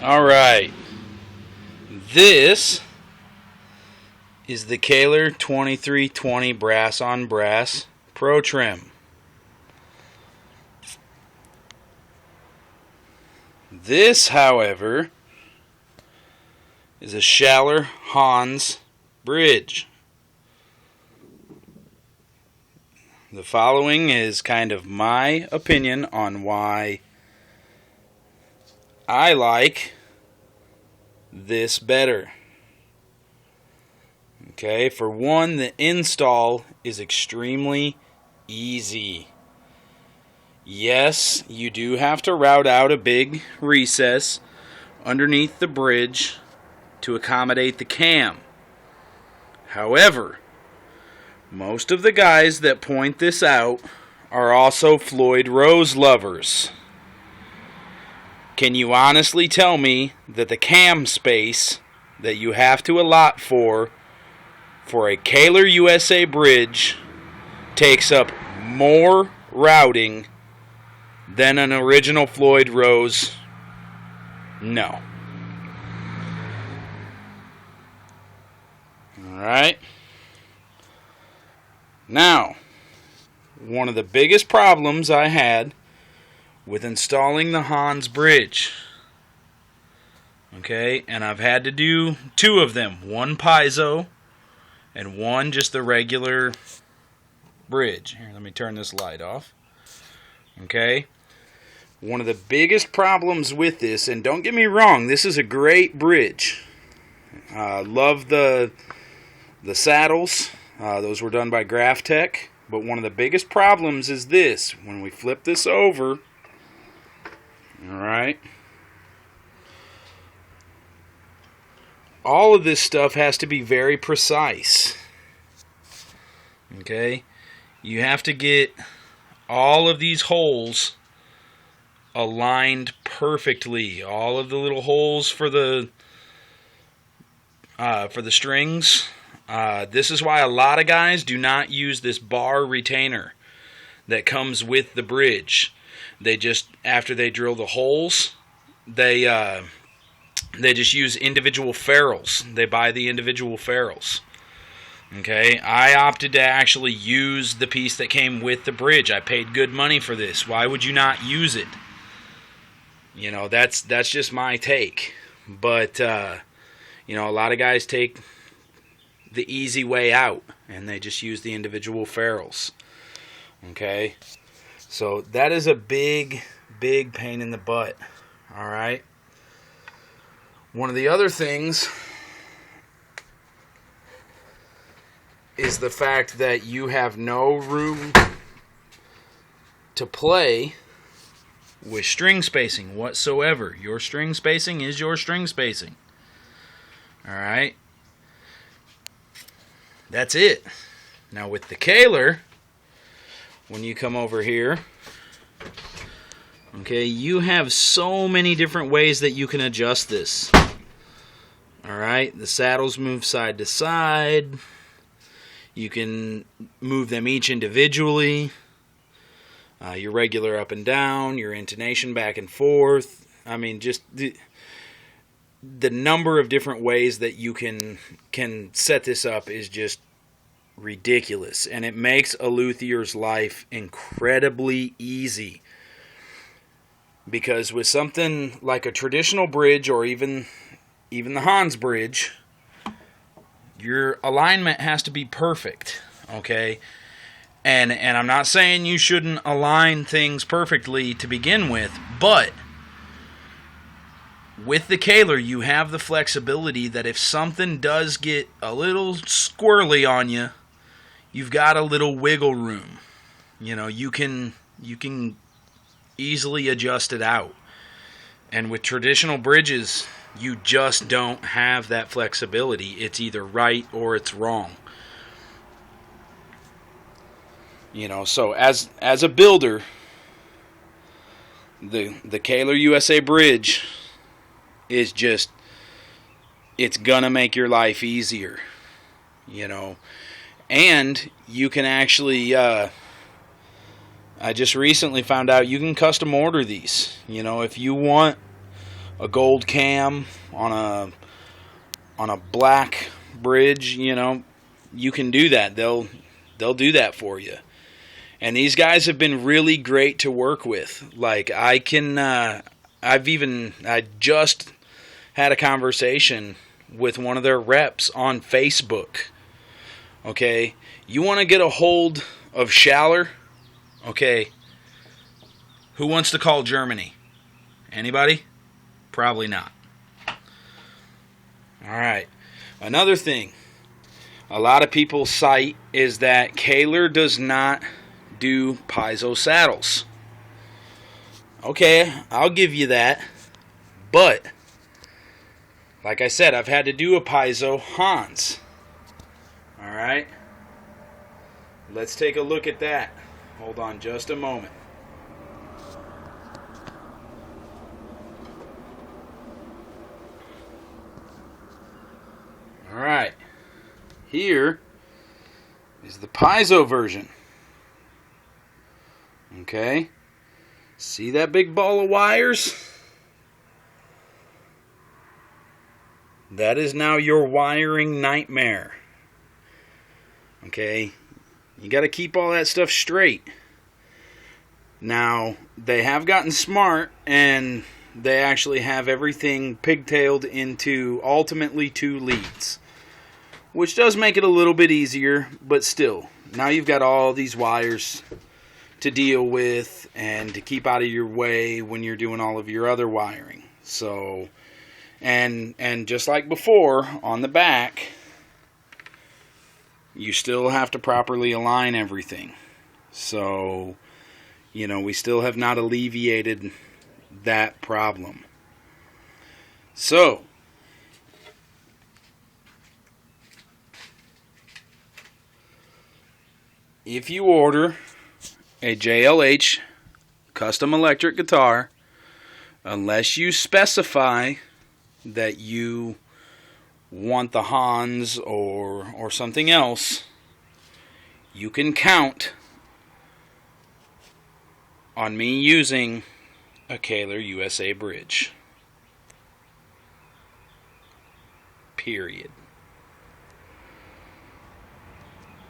Alright, this is the Kahler 2320 brass on brass Pro Trim. This, however, is a Schaller Hans bridge. The following is kind of my opinion on why I like this better. Okay, for one, the install is extremely easy. Yes, you do have to route out a big recess underneath the bridge to accommodate the cam. However, most of the guys that point this out are also Floyd Rose lovers. Can you honestly tell me that the cam space that you have to allot for a Kahler USA bridge takes up more routing than an original Floyd Rose? No. Alright. Now, one of the biggest problems I had with installing the Hans bridge, okay, and I've had to do two of them, one piezo and one just the regular bridge. Here, let me turn this light off. Okay, one of the biggest problems with this, and don't get me wrong, this is a great bridge. Love the saddles. Those were done by Graphtec. But one of the biggest problems is this. When we flip this over, alright, all of this stuff has to be very precise. Okay? You have to get all of these holes aligned perfectly. All of the little holes for the strings. This is why a lot of guys do not use this bar retainer that comes with the bridge. They just, after they drill the holes, they just use individual ferrules. They buy the individual ferrules. Okay, I opted to actually use the piece that came with the bridge. I paid good money for this. Why would you not use it? You know, that's just my take. But you know, a lot of guys take the easy way out and they just use the individual ferrules. Okay, so that is a big pain in the butt. All right, one of the other things is the fact that you have no room to play with string spacing whatsoever. Your string spacing is your string spacing. All right, that's it. Now with the Kahler, when you come over here, okay, you have so many different ways that you can adjust this. Alright, the saddles move side to side. You can move them each individually. Your regular up and down, your intonation back and forth. I mean, just the number of different ways that you can set this up is just ridiculous, and it makes a luthier's life incredibly easy, because with something like a traditional bridge or even the Hans bridge, your alignment has to be perfect. Okay, and I'm not saying you shouldn't align things perfectly to begin with, but with the Kahler, you have the flexibility that if something does get a little squirrely on you, you've got a little wiggle room. You know, you can easily adjust it out. And with traditional bridges, you just don't have that flexibility. It's either right or it's wrong. You know, so as a builder, the Kahler USA bridge is just, it's gonna make your life easier, you know. And you can actually I just recently found out you can custom order these. You know, if you want a gold cam on a black bridge, you can do that. They'll do that for you. And these guys have been really great to work with. Like I just had a conversation with one of their reps on Facebook. Okay, you want to get a hold of Schaller? Okay, who wants to call Germany? Anybody? Probably not. All right. Another thing a lot of people cite is that Kahler does not do piezo saddles. Okay, I'll give you that. But, like I said, I've had to do a piezo Hans. Alright? Let's take a look at that. Hold on just a moment. Alright. Here is the piezo version. Okay? See that big ball of wires? That is now your wiring nightmare. Okay? You got to keep all that stuff straight. Now, they have gotten smart and they actually have everything pigtailed into ultimately 2 leads, which does make it a little bit easier, but still, now you've got all these wires to deal with and to keep out of your way when you're doing all of your other wiring. So, and just like before, on the back, you still have to properly align everything. So, we still have not alleviated that problem. So, if you order a JLH custom electric guitar, unless you specify that you want the Hans or something else, you can count on me using a Kahler USA bridge. Period.